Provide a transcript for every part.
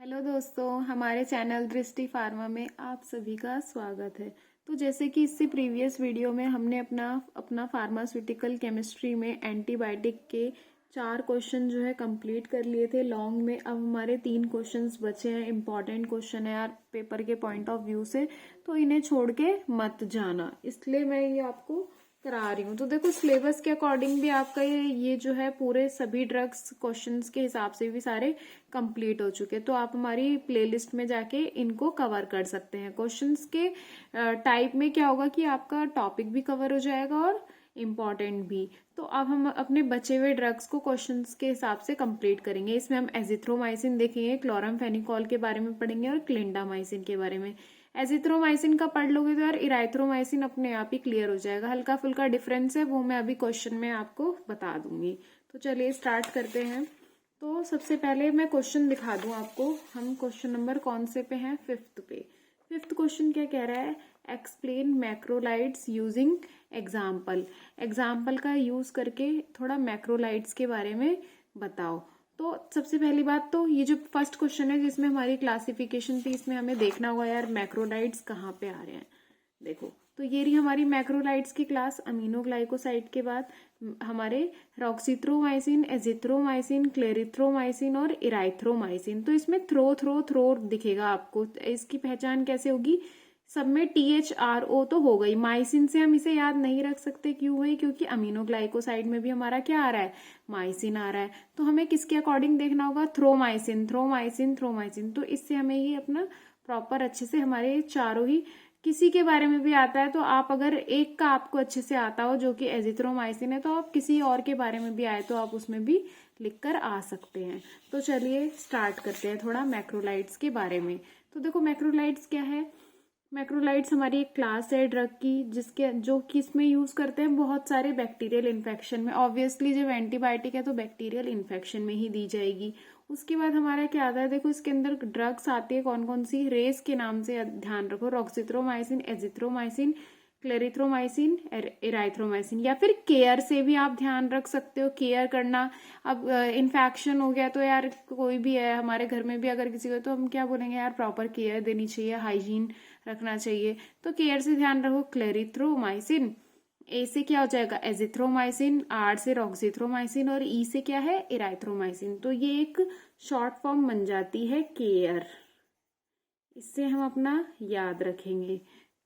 Hello दोस्तों, हमारे channel दृष्टि फार्मा में आप सभी का स्वागत है। तो जैसे कि इससे प्रीवियस वीडियो में हमने अपना अपना फार्मास्यूटिकल केमिस्ट्री में एंटीबायोटिक के 4 क्वेश्चन जो है कंप्लीट कर लिए थे लॉन्ग में। अब हमारे 3 क्वेश्चंस बचे हैं, इंपॉर्टेंट क्वेश्चन है यार पेपर के पॉइंट ऑफ व्यू से, तो इन्हें छोड़ के मत जाना, इसलिए मैं ये आपको करा रही हूँ। तो देखो, सिलेबस के अकॉर्डिंग भी आपका ये जो है पूरे सभी ड्रग्स क्वेश्चंस के हिसाब से भी सारे कंप्लीट हो चुके, तो आप हमारी प्लेलिस्ट में जाके इनको कवर कर सकते हैं। क्वेश्चंस के टाइप में क्या होगा कि आपका टॉपिक भी कवर हो जाएगा और इम्पॉर्टेंट भी। तो अब हम अपने बचे हुए ड्रग्स को क्वेश्चंस के हिसाब से कंप्लीट करेंगे। इसमें हम एजिथ्रोमाइसिन देखेंगे, क्लोरामफेनिकोल के बारे में पढ़ेंगे और क्लिंडामाइसिन के बारे में। एजिथ्रोमाइसिन का पढ़ लोगे तो यार इराइथ्रोमाइसिन अपने आप ही क्लियर हो जाएगा। हल्का फुल्का डिफरेंस है, वो मैं अभी क्वेश्चन में आपको बता दूंगी। तो चलिए स्टार्ट करते हैं। तो सबसे पहले मैं क्वेश्चन दिखा दूं आपको। हम क्वेश्चन नंबर कौन से पे हैं? 5th पे। 5th क्वेश्चन क्या कह रहा है? Explain macrolides using example. Example का यूज करके थोड़ा मैक्रोलाइट्स के बारे में बताओ। तो सबसे पहली बात तो ये जो फर्स्ट क्वेश्चन है जिसमें हमारी क्लासिफिकेशन थी, इसमें हमें देखना होगा यार मैक्रोलाइट्स कहाँ पे आ रहे हैं। देखो, तो ये रही हमारी मैक्रोलाइट्स की क्लास। अमीनोग्लाइकोसाइड के बाद हमारे रॉक्सीथ्रोमाइसिन, एजिथ्रोमाइसिन, क्लेरिथ्रोमाइसिन और इराइथ्रोमाइसिन। तो इसमें थ्रो दिखेगा आपको। इसकी पहचान कैसे होगी? सब में THRO तो हो गई। माइसिन से हम इसे याद नहीं रख सकते, क्यों भाई? क्योंकि अमीनोग्लाइकोसाइड में भी हमारा क्या आ रहा है? माइसिन आ रहा है। तो हमें किसके अकॉर्डिंग देखना होगा? थ्रोमाइसिन, थ्रोमाइसिन, थ्रोमाइसिन। तो इससे हमें ये अपना प्रॉपर अच्छे से हमारे चारों ही किसी के बारे में भी आता है, तो आप अगर एक का आपको अच्छे से आता हो जो कि एजिथ्रोमाइसिन है, तो आप किसी और के बारे में भी आए तो आप उसमें भी लिख कर आ सकते हैं। तो चलिए स्टार्ट करते हैं थोड़ा मैक्रोलाइट्स के बारे में। तो देखो, मैक्रोलाइट्स क्या है? मैक्रोलाइट्स हमारी एक क्लास है ड्रग की, जिसके जो कि इसमें यूज करते हैं बहुत सारे बैक्टीरियल इन्फेक्शन में। ऑब्वियसली जब एंटीबायोटिक है तो बैक्टीरियल इन्फेक्शन में ही दी जाएगी। उसके बाद हमारा क्या आता है? देखो, इसके अंदर ड्रग्स आती है कौन कौन सी, रेस के नाम से ध्यान रखो। रॉक्सिथ्रोमाइसिन, एजिथ्रोमाइसिन, क्लेरिथ्रोमाइसिन, इराइथ्रोमाइसिन, या फिर केयर से भी आप ध्यान रख सकते हो। केयर करना, अब इन्फेक्शन हो गया तो यार कोई भी है हमारे घर में भी अगर किसी को, तो हम क्या बोलेंगे यार? प्रॉपर केयर देनी चाहिए, हाइजीन रखना चाहिए। तो केयर से ध्यान रखो। क्लेरिथ्रोमाइसिन, ए से क्या हो जाएगा? एजिथ्रोमाइसिन, आर से रॉक्सिथ्रोमाइसिन और ई से क्या है? इराइथ्रोमाइसिन। तो ये एक शॉर्ट फॉर्म बन जाती है केयर। इससे हम अपना याद रखेंगे,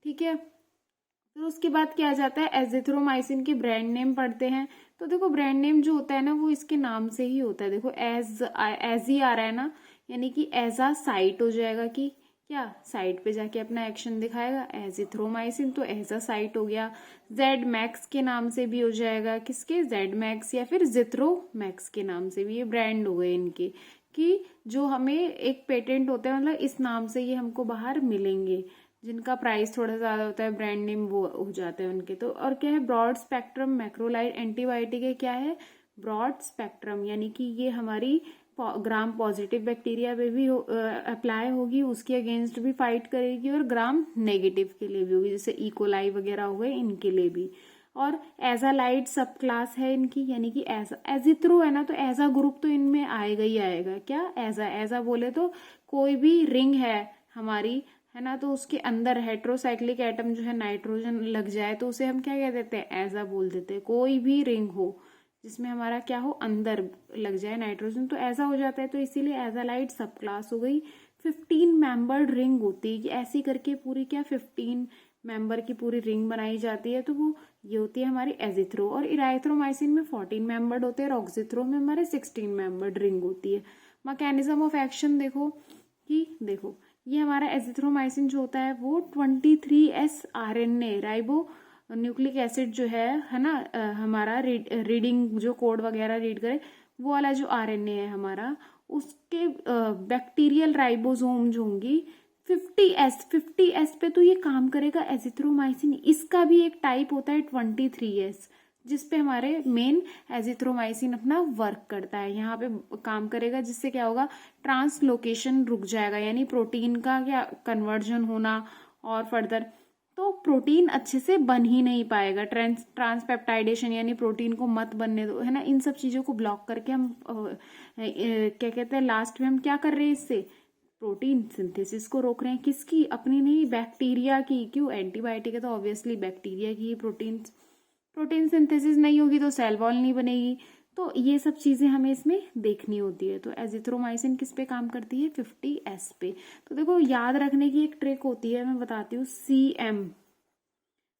ठीक है। तो उसके बाद क्या आ जाता है? एजिथ्रोमाइसिन के ब्रांड नेम पढ़ते हैं। तो देखो, ब्रांड नेम जो होता है ना, वो इसके नाम से ही होता है। देखो, एज ही आ रहा है ना, यानी कि एजा साइट हो जाएगा कि क्या? साइट पे जाके अपना एक्शन दिखाएगा। एजिथ्रोमाइसिन तो एजा साइट हो गया। जेड मैक्स के नाम से भी हो जाएगा। किसके? जेड मैक्स या फिर जिथ्रोमैक्स के नाम से भी। ये ब्रांड हो गए इनके, कि जो हमें एक पेटेंट होता है, मतलब इस नाम से ये हमको बाहर मिलेंगे। जिनका प्राइस थोड़ा ज्यादा होता है, ब्रांड नेम वो हो जाते हैं उनके। तो और क्या है? ब्रॉड स्पेक्ट्रम मैक्रोलाइट एंटीबायोटिक है। क्या है? ब्रॉड स्पेक्ट्रम, यानी कि ये हमारी ग्राम पॉजिटिव बैक्टीरिया पे भी अप्लाई होगी, उसके अगेंस्ट भी फाइट करेगी, और ग्राम नेगेटिव के लिए भी होगी, जैसे इकोलाई वगैरह हो गए, इनके लिए भी। और एजालाइट सब क्लास है इनकी, यानी कि एजिथ्रो है ना, तो एजा ग्रुप तो इनमें आएगा ही आएगा। क्या? एजा एजा बोले तो कोई भी रिंग है हमारी, है ना, तो उसके अंदर हेट्रोसाइक्लिक एटम जो है नाइट्रोजन लग जाए तो उसे हम क्या कह देते हैं? एजा बोल देते हैं। कोई भी रिंग हो जिसमें हमारा क्या हो? अंदर लग जाए नाइट्रोजन, तो ऐसा हो जाता है। तो इसीलिए एजालाइट सब क्लास हो गई। 15 मेंबर्ड रिंग होती है, ऐसी करके पूरी क्या 15 मेंबर की पूरी रिंग बनाई जाती है। तो वो ये होती है हमारी एजिथ्रो। और इराइथ्रोमाइसिन में 14 मेंबर्ड होते हैं, रॉक्सिथ्रो में हमारे 16 मेंबर्ड रिंग होती है। मैकेनिज्म ऑफ एक्शन देखो कि देखो, ये हमारा एजिथ्रोमाइसिन जो होता है वो 23S RNA ribo nucleic acid जो है ना, हमारा रीडिंग जो कोड वगैरह रीड करे, वो वाला जो RNA है हमारा, उसके बैक्टीरियल राइबोसोम जो होंगी 50S पे तो ये काम करेगा एजिथ्रोमाइसिन। इसका भी एक टाइप होता है 23S, जिसपे हमारे मेन एजिथ्रोमाइसिन अपना वर्क करता है, यहाँ पे काम करेगा। जिससे क्या होगा? ट्रांसलोकेशन रुक जाएगा, यानी प्रोटीन का क्या कन्वर्जन होना, और फर्दर तो प्रोटीन अच्छे से बन ही नहीं पाएगा। ट्रांसपेप्टाइडेशन, यानी प्रोटीन को मत बनने दो, है ना। इन सब चीजों को ब्लॉक करके हम क्या कहते हैं, लास्ट में हम क्या कर रहे हैं? इससे प्रोटीन सिंथेसिस को रोक रहे हैं। किसकी? अपनी नहीं, बैक्टीरिया की। क्यों? एंटीबायोटिक है तो ऑब्वियसली बैक्टीरिया की प्रोटीन सिंथेसिस नहीं होगी तो सेल वॉल नहीं बनेगी। तो ये सब चीजें हमें इसमें देखनी होती है। तो एजिथ्रोमाइसिन किस पे काम करती है? 50S पे। तो देखो याद रखने की एक ट्रिक होती है, मैं बताती हूँ। CM,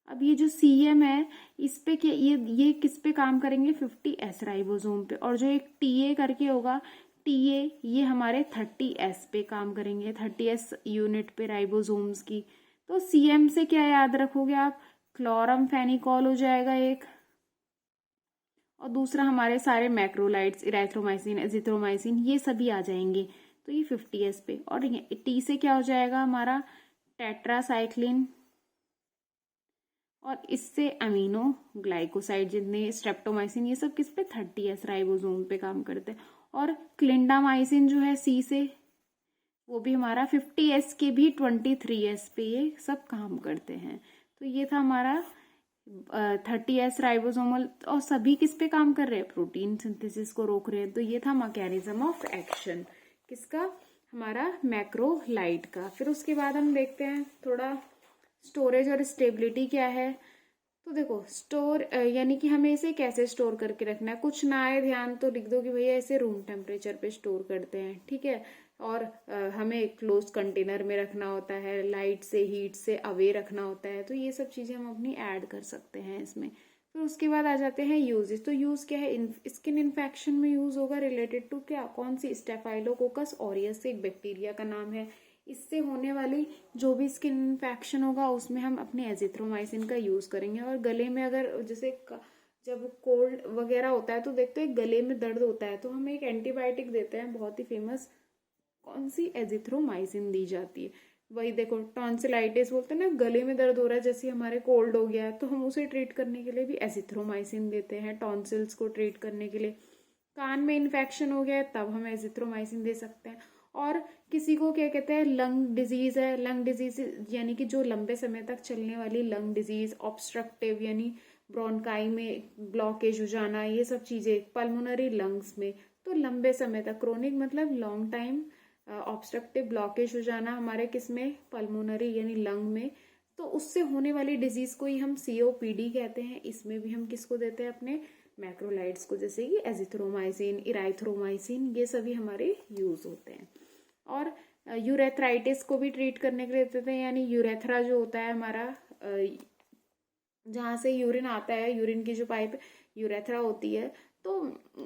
अब ये जो CM है इस पे क्या, ये किस पे काम करेंगे? 50S राइबोसोम पे। और जो एक TA करके होगा, TA ये हमारे 30S पे काम करेंगे, 30S यूनिट पे राइबोसोम्स की। तो CM से क्या याद रखोगे आप? क्लोरमफेनिकॉल हो जाएगा एक, और दूसरा हमारे सारे मैक्रोलाइड्स, इराइथ्रोमाइसिन, एजिथ्रोमाइसिन, ये सभी आ जाएंगे। तो ये 50S पे। और T से क्या हो जाएगा हमारा? टेट्रासाइक्लिन, और इससे अमीनो ग्लाइकोसाइड जितने, स्ट्रेप्टोमाइसिन, ये सब किस पे? 30S राइबोसोम पे काम करते हैं। और क्लिंडामाइसिन जो है C से, वो भी हमारा 50S के भी 23S पे ये सब काम करते हैं। तो ये था हमारा 30S राइबोसोमल। और सभी किस पे काम कर रहे हैं? प्रोटीन सिंथेसिस को रोक रहे हैं। तो ये था मैकेनिज्म ऑफ एक्शन किसका? हमारा मैक्रोलाइड का। फिर उसके बाद हम देखते हैं थोड़ा स्टोरेज और स्टेबिलिटी क्या है। तो देखो स्टोर यानी कि हमें इसे कैसे स्टोर करके रखना है। कुछ ना आए ध्यान तो लिख दो कि भैया इसे रूम टेम्परेचर पे स्टोर करते हैं, ठीक है। और हमें क्लोज कंटेनर में रखना होता है, लाइट से, हीट से अवे रखना होता है। तो ये सब चीजें हम अपनी ऐड कर सकते हैं इसमें। फिर उसके बाद आ जाते हैं यूजेस। तो यूज क्या है? स्किन इन्फेक्शन में यूज होगा, रिलेटेड टू क्या? कौन सी? स्टेफाइलोकोकस ऑरियस से एक बैक्टीरिया का नाम है। इससे होने वाली जो भी स्किन इन्फेक्शन होगा उसमें हम अपने एजिथ्रोमाइसिन का यूज करेंगे। और गले में अगर जैसे जब कोल्ड वगैरह होता है तो देखते हैं गले में दर्द होता है तो हम एक एंटीबायोटिक देते हैं, बहुत ही फेमस। कौन सी? एजिथ्रोमाइसिन दी जाती है। वही देखो टॉन्सिलाइटिस बोलते हैं ना, गले में दर्द हो रहा है, जैसे हमारे कोल्ड हो गया है तो हम उसे ट्रीट करने के लिए भी एजिथ्रोमाइसिन देते हैं, टॉन्सिल्स को ट्रीट करने के लिए। कान में इन्फेक्शन हो गया है तब हम एजिथ्रोमाइसिन दे सकते हैं। और किसी को क्या कहते हैं? लंग डिजीज है। लंग डिजीज यानी कि जो लंबे समय तक चलने वाली लंग डिजीज, ऑब्स्ट्रक्टिव यानी ब्रोंकाई में ब्लॉकेज हो जाना, ये सब चीजें, पल्मोनरी लंग्स में। तो लंबे समय तक, क्रोनिक मतलब लॉन्ग टाइम, ऑब्स्ट्रक्टिव ब्लॉकेज हो जाना हमारे किसमें? पल्मोनरी यानी लंग में। तो उससे होने वाली डिजीज को ही हम COPD कहते हैं। इसमें भी हम किसको देते हैं? अपने मैक्रोलाइड्स को, जैसे कि एजिथ्रोमाइसिन, इराइथ्रोमाइसिन, ये सभी हमारे यूज होते हैं। और यूरेथ्राइटिस को भी ट्रीट करने के लिए देते हैं, यानी यूरेथ्रा जो होता है हमारा, जहाँ से यूरिन आता है, यूरिन की जो पाइप यूरेथ्रा होती है, तो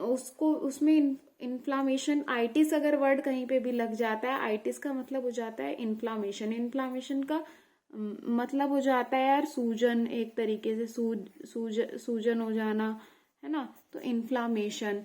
उसको, उसमें इन्फ्लामेशन, आइटिस अगर वर्ड कहीं पे भी लग जाता है, आइटिस का मतलब हो जाता है इन्फ्लामेशन। इन्फ्लामेशन का मतलब हो जाता है यार सूजन, एक तरीके से सूजन हो जाना, है ना। तो इन्फ्लामेशन,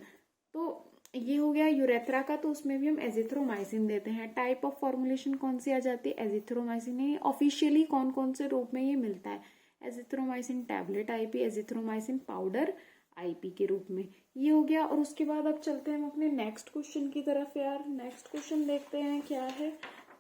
तो ये हो गया यूरेथ्रा का। तो उसमें भी हम एजिथ्रोमाइसिन देते हैं। टाइप ऑफ फॉर्मुलेशन कौन सी आ जाती है? एजिथ्रोमाइसिन। ऑफिशियली कौन कौन से रूप में ये मिलता है? Azithromycin tablet IP, azithromycin powder IP के रूप में। ये हो गया। और उसके बाद अब चलते हैं हम अपने नेक्स्ट क्वेश्चन की तरफ यार। नेक्स्ट क्वेश्चन देखते हैं क्या है।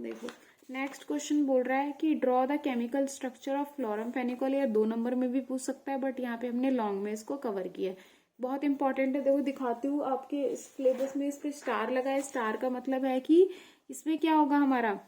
देखो नेक्स्ट क्वेश्चन बोल रहा है कि draw the chemical structure of chloramphenicol. या 2 नंबर में भी पूछ सकता है, बट यहाँ पे हमने लॉन्ग में इसको कवर किया है। बहुत इंपॉर्टेंट है। देखो दिखाती हूँ आपके सिलेबस में, इस पे स्टार लगा है। स्टार का मतलब है कि इसमें क्या होगा हमारा?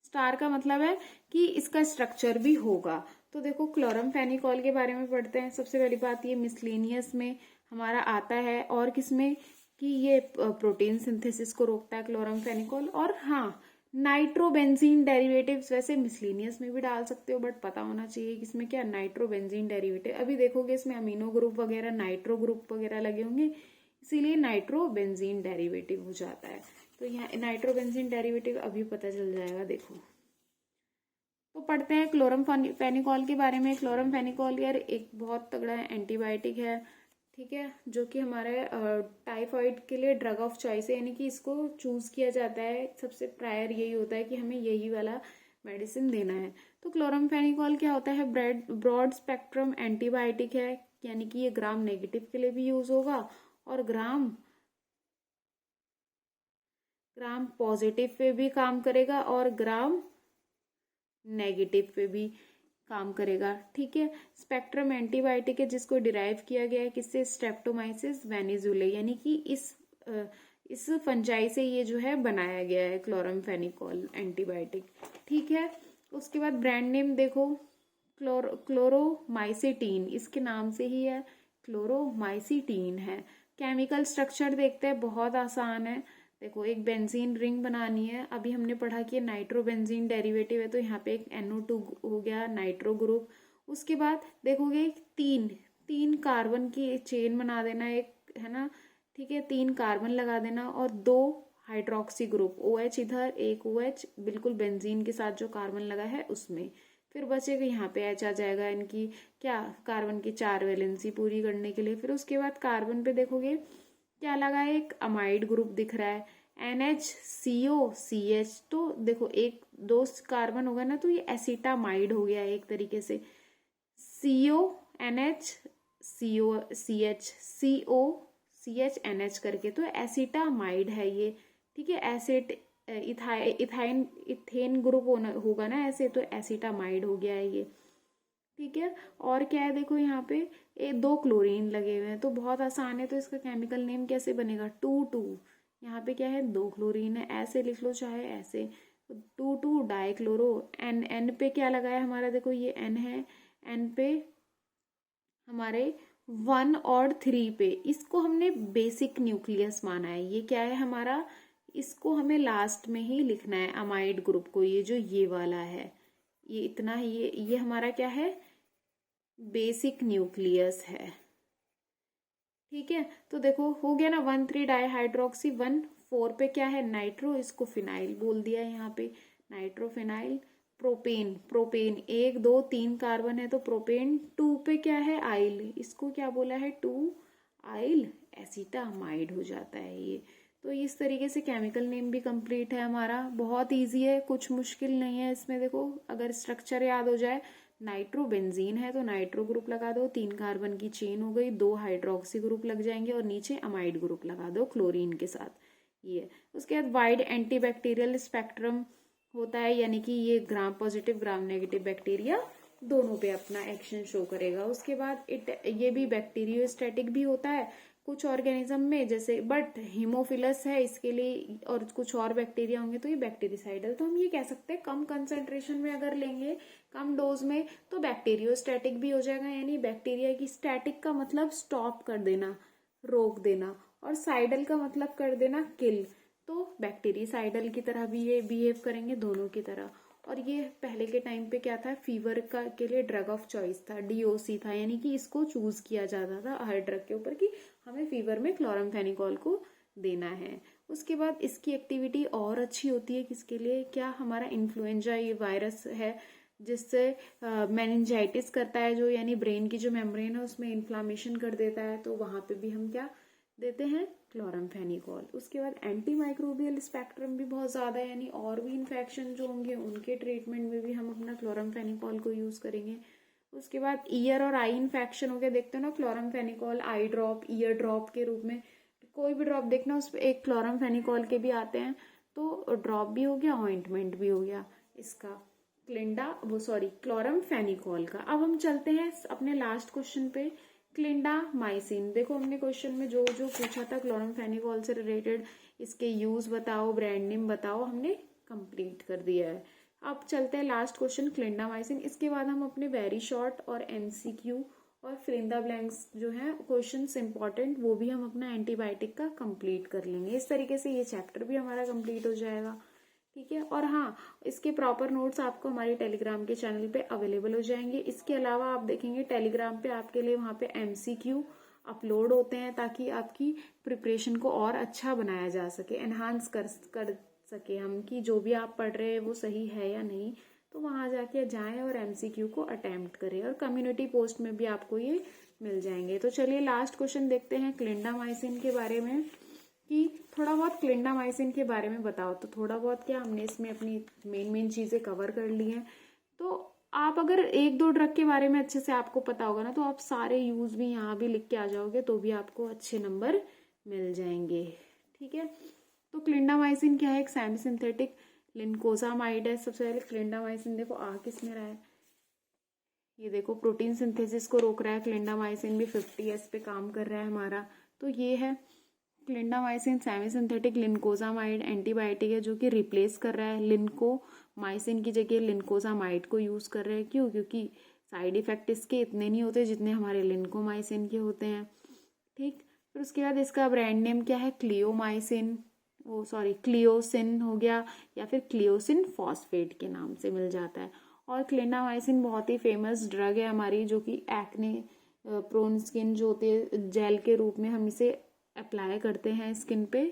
स्टार का मतलब है कि इसका स्ट्रक्चर भी होगा। तो देखो क्लोरमफेनिकोल के बारे में पढ़ते हैं। सबसे पहली बात, ये मिसलेनियस में हमारा आता है। और किसमें? कि ये प्रोटीन सिंथेसिस को रोकता है क्लोरमफेनिकोल। और हाँ, नाइट्रोबेंजीन डेरिवेटिव्स वैसे मिसलेनियस में भी डाल सकते हो, बट पता होना चाहिए कि इसमें क्या नाइट्रोबेंजीन डेरिवेटिव। अभी देखोगे इसमें अमीनो ग्रुप वगैरह, नाइट्रो ग्रुप वगैरह लगे होंगे, इसीलिए नाइट्रोबेंजीन डेरिवेटिव हो जाता है। तो यहाँ नाइट्रोबेंजीन डेरिवेटिव अभी पता चल जाएगा। देखो तो पढ़ते हैं क्लोरमफेनिकोल के बारे में। क्लोरमफेनिकोल यार एक बहुत तगड़ा एंटीबायोटिक है, ठीक है, जो कि हमारे टाइफाइड के लिए ड्रग ऑफ चॉइस है। यानी कि इसको चूज किया जाता है, सबसे प्रायर यही होता है कि हमें यही वाला मेडिसिन देना है। तो क्लोरमफेनिकोल क्या होता है? ब्रॉड स्पेक्ट्रम एंटीबायोटिक है, यानी कि ये ग्राम नेगेटिव के लिए भी यूज होगा और ग्राम पॉजिटिव पे भी काम करेगा और ग्राम नेगेटिव पे भी काम करेगा, ठीक है। स्पेक्ट्रम एंटीबायोटिक है जिसको डिराइव किया गया है किससे? स्ट्रेप्टोमाइसिस वेनिजुले, यानी कि इस फंजाई से ये जो है बनाया गया है क्लोरामफेनिकोल एंटीबायोटिक। ठीक है, उसके बाद ब्रांड नेम देखो, क्लोरोमाइसिटीन, इसके नाम से ही है, क्लोरोमाइसिटीन है। केमिकल स्ट्रक्चर देखते हैं, बहुत आसान है। देखो, एक बेंजीन रिंग बनानी है, अभी हमने पढ़ा कि नाइट्रोबेंजीन डेरिवेटिव है, तो यहाँ पे एक NO2 हो गया नाइट्रो ग्रुप। उसके बाद देखोगे तीन तीन कार्बन की चेन बना देना, एक है ना, ठीक है, 3 कार्बन लगा देना और 2 हाइड्रोक्सी ग्रुप, OH इधर, एक OH बिल्कुल बेंजीन के साथ जो कार्बन लगा है उसमें। फिर बचेगा यहाँ पे H आ जाएगा, इनकी क्या, कार्बन की 4 वैलेंसी पूरी करने के लिए। फिर उसके बाद कार्बन पे देखोगे क्या लगा है, एक अमाइड ग्रुप दिख रहा है, NHCOCH। तो देखो, एक 2 कार्बन होगा ना, तो ये एसिटामाइड हो गया एक तरीके से, CONHCOCH करके, तो एसिटामाइड है ये। ठीक है, एसिड इथाइन इथेन ग्रुप होगा ना ऐसे, तो एसिटामाइड हो गया है ये। ठीक है, और क्या है देखो, यहाँ पे 2 क्लोरीन लगे हुए हैं, तो बहुत आसान है। तो इसका केमिकल नेम कैसे बनेगा, 2,2, यहाँ पे क्या है 2 क्लोरीन है, ऐसे लिख लो चाहे ऐसे, 2,2 डाइक्लोरो। एन पे क्या लगा है हमारा, देखो ये N है, N पे हमारे 1 और 3 पे, इसको हमने बेसिक न्यूक्लियस माना है। ये क्या है हमारा, इसको हमें लास्ट में ही लिखना है अमाइड ग्रुप को, ये जो ये वाला है, ये इतना, ये हमारा क्या है, बेसिक न्यूक्लियस है। ठीक है, तो देखो हो गया ना, 1,3 डाईहाइड्रोक्सी, 1,4 पे क्या है नाइट्रो, इसको फिनाइल बोल दिया है यहाँ पे, नाइट्रोफिनाइल। प्रोपेन, प्रोपेन 1 2 3 कार्बन है, तो प्रोपेन। 2 पे क्या है आइल, इसको क्या बोला है, 2 आइल एसिटामाइड हो जाता है ये। तो इस तरीके से केमिकल नेम भी कंप्लीट है हमारा, बहुत इजी है, कुछ मुश्किल नहीं है इसमें। देखो, अगर स्ट्रक्चर याद हो जाए, नाइट्रोबेंजीन है तो नाइट्रो ग्रुप लगा दो, 3 कार्बन की चेन हो गई, 2 हाइड्रोक्सी ग्रुप लग जाएंगे और नीचे अमाइड ग्रुप लगा दो क्लोरीन के साथ, ये। उसके बाद वाइड एंटीबैक्टीरियल स्पेक्ट्रम होता है, यानी कि ये gram positive gram negative bacteria दोनों पे अपना एक्शन शो करेगा। उसके बाद ये भी बैक्टीरियोस्टैटिक भी होता है कुछ ऑर्गेनिज्म में, जैसे बट हीमोफिलस है इसके लिए, और कुछ और बैक्टीरिया होंगे तो ये बैक्टीरिसाइडल। तो हम ये कह सकते हैं कम कंसेंट्रेशन में अगर लेंगे, कम डोज में, तो बैक्टीरियोस्टैटिक भी हो जाएगा, यानी बैक्टीरिया की स्टैटिक का मतलब स्टॉप कर देना, रोक देना, और साइडल का मतलब कर देना किल। तो बैक्टीरिसाइडल की तरह भी ये बिहेव करेंगे, दोनों की तरह। और ये पहले के टाइम पे क्या था, फीवर का के लिए ड्रग ऑफ चॉइस था, DOC था, यानी कि इसको चूज किया जाता था हर ड्रग के ऊपर कि हमें फीवर में क्लोरामफेनिकोल को देना है। उसके बाद इसकी एक्टिविटी और अच्छी होती है किसके लिए, क्या, हमारा इन्फ्लुएंजा ये वायरस है जिससे मेनिंजाइटिस करता है जो, यानी ब्रेन की जो मेम्ब्रेन है उसमें इन्फ्लामेशन कर देता है, तो वहां पे भी हम क्या देते हैं, क्लोरामफेनिकोल। उसके बाद एंटी माइक्रोबियल स्पेक्ट्रम भी बहुत ज्यादा है, यानी और भी इन्फेक्शन जो होंगे उनके ट्रीटमेंट में भी हम अपना क्लोरामफेनिकोल को यूज करेंगे। उसके बाद ईयर और आई इन्फेक्शन हो गया, देखते हो ना, क्लोरामफेनिकोल आई ड्रॉप, ईयर ड्रॉप के रूप में, कोई भी ड्रॉप देखना उस पर एक क्लोरामफेनिकोल के भी आते हैं, तो ड्रॉप भी हो गया, ऑइंटमेंट भी हो गया इसका, क्लोरामफेनिकोल का। अब हम चलते हैं अपने लास्ट क्वेश्चन पे, क्लिंडामाइसिन। देखो, हमने क्वेश्चन में जो जो पूछा था क्लोरामफेनिकोल से रिलेटेड, इसके यूज बताओ, ब्रांड नेम बताओ, हमने कंप्लीट कर दिया है। अब चलते हैं लास्ट क्वेश्चन, क्लिंडामाइसिन। इसके बाद हम अपने वेरी शॉर्ट और MCQ और फिल इन द ब्लैंक्स जो है क्वेश्चंस इंपॉर्टेंट, वो भी हम अपना एंटीबायोटिक का कंप्लीट कर लेंगे। इस तरीके से ये चैप्टर भी हमारा कंप्लीट हो जाएगा। ठीक है, और हाँ, इसके प्रॉपर नोट्स आपको हमारे टेलीग्राम के चैनल पे अवेलेबल हो जाएंगे। इसके अलावा आप देखेंगे टेलीग्राम पे आपके लिए वहाँ पे MCQ अपलोड होते हैं, ताकि आपकी प्रिपरेशन को और अच्छा बनाया जा सके, एनहांस कर सके हम, कि जो भी आप पढ़ रहे हैं वो सही है या नहीं। तो वहाँ जाके जाएं और MCQ को अटेम्प्ट करें, और कम्युनिटी पोस्ट में भी आपको ये मिल जाएंगे। तो चलिए लास्ट क्वेश्चन देखते हैं क्लिंडामाइसिन के बारे में, कि थोड़ा बहुत क्लिंडामाइसिन के बारे में बताओ। तो थोड़ा बहुत क्या, हमने इसमें अपनी मेन चीजें कवर कर ली हैं। तो आप अगर 1-2 ड्रग के बारे में अच्छे से आपको पता होगा ना, तो आप सारे यूज भी यहाँ भी लिख के आ जाओगे, तो भी आपको अच्छे नंबर मिल जाएंगे। ठीक है, तो क्लिंडामाइसिन क्या है, एक सेमी सिंथेटिक लिनकोजामाइड है। सबसे पहले क्लिंडामाइसिन देखो आ किस में रहा है, ये देखो प्रोटीन सिंथेसिस को रोक रहा है, क्लिंडामाइसिन भी 50S पे काम कर रहा है हमारा। तो ये है क्लिंडामाइसिन सेमी सिंथेटिक लिनकोजामाइड एंटीबायोटिक है जो कि रिप्लेस कर रहा है लिनकोमाइसिन की जगह लिनकोजामाइड को यूज़ कर रहे हैं। क्यों? क्योंकि साइड इफेक्ट इसके इतने नहीं होते जितने हमारे लिनकोमाइसिन के होते हैं। ठीक, फिर उसके बाद इसका ब्रांड नेम क्या है? क्लियोसिन हो गया, या फिर क्लियोसिन फॉस्फेट के नाम से मिल जाता है। और क्लिंडामाइसिन बहुत ही फेमस ड्रग है हमारी, जो कि एक्ने प्रोन स्किन जो होती है जेल के रूप में हम इसे अप्लाई करते हैं स्किन पे,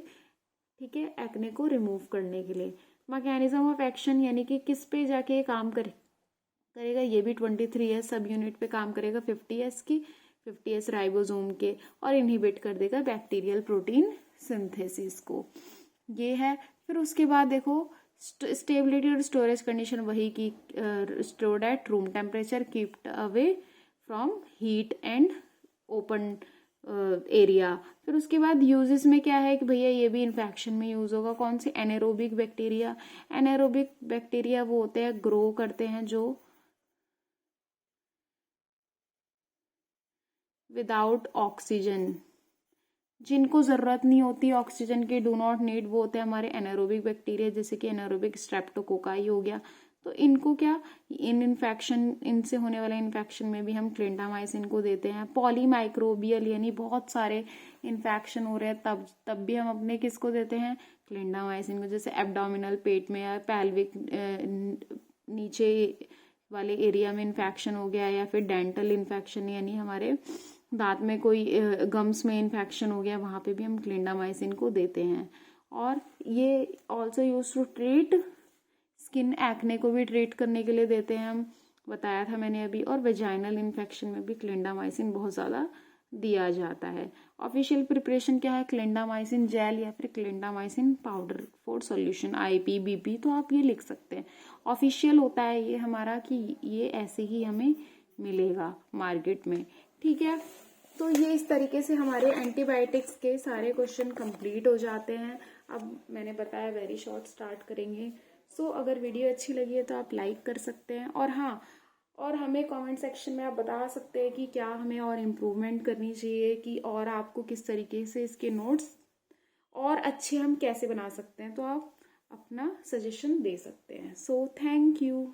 ठीक है, एक्ने को रिमूव करने के लिए। मैकेनिज्म ऑफ एक्शन यानी कि किस पे जाके ये काम करेगा, ये भी 23S सब यूनिट पे काम करेगा, 50S राइबोसोम के, और इनहिबिट कर देगा बैक्टीरियल प्रोटीन सिंथेसिस को। ये है। फिर उसके बाद देखो स्टेबिलिटी और स्टोरेज कंडीशन वही की, stored at room temperature, keeped away from heat and open area. फिर उसके बाद यूजेस में क्या है कि भैया ये भी इन्फेक्शन में यूज होगा। कौन सी? Anaerobic bacteria. एनारोबिक बैक्टीरिया वो होते हैं, ग्रो करते हैं जो विदाउट ऑक्सीजन, जिनको जरूरत नहीं होती ऑक्सीजन की, डू नॉट नीड, वो होते हैं हमारे एनारोबिक बैक्टीरिया, जैसे कि एनारोबिक स्ट्रेप्टोकोकाई हो गया। तो इनको क्या, इनसे होने वाले इन्फेक्शन में भी हम क्लिंडामाइसिन को देते हैं। पॉलीमाइक्रोबियल यानी बहुत सारे इन्फेक्शन हो रहे हैं तब भी हम अपने किसको देते हैं? क्लिंडामाइसिन को। जैसे एब्डोमिनल, पेट में, या पैल्विक नीचे वाले एरिया में इन्फेक्शन हो गया, या फिर डेंटल इन्फेक्शन यानी हमारे दांत में कोई गम्स में इन्फेक्शन हो गया, वहाँ पे भी हम क्लिंडामाइसिन को देते हैं। और ये also use to treat skin acne को भी ट्रीट करने के लिए देते हैं हम, बताया था मैंने अभी। और वेजाइनल इन्फेक्शन में भी क्लिंडामाइसिन बहुत ज़्यादा दिया जाता है। ऑफिशियल प्रिपरेशन क्या है? क्लिंडामाइसिन जेल या फिर clindamycin powder for solution, IPBP, तो आप ये लिख सकते हैं। ऑफिशियल होता है ये हमारा कि ये ऐसे ही हमें मिलेगा मार्केट में, ठीक है। तो ये इस तरीके से हमारे एंटीबायोटिक्स के सारे क्वेश्चन कंप्लीट हो जाते हैं। अब मैंने बताया वेरी शॉर्ट स्टार्ट करेंगे। अगर वीडियो अच्छी लगी है तो आप लाइक कर सकते हैं। और हाँ, और हमें कमेंट सेक्शन में आप बता सकते हैं कि क्या हमें और इम्प्रूवमेंट करनी चाहिए, कि और आपको किस तरीके से इसके नोट्स और अच्छे हम कैसे बना सकते हैं, तो आप अपना सजेशन दे सकते हैं। Thank you.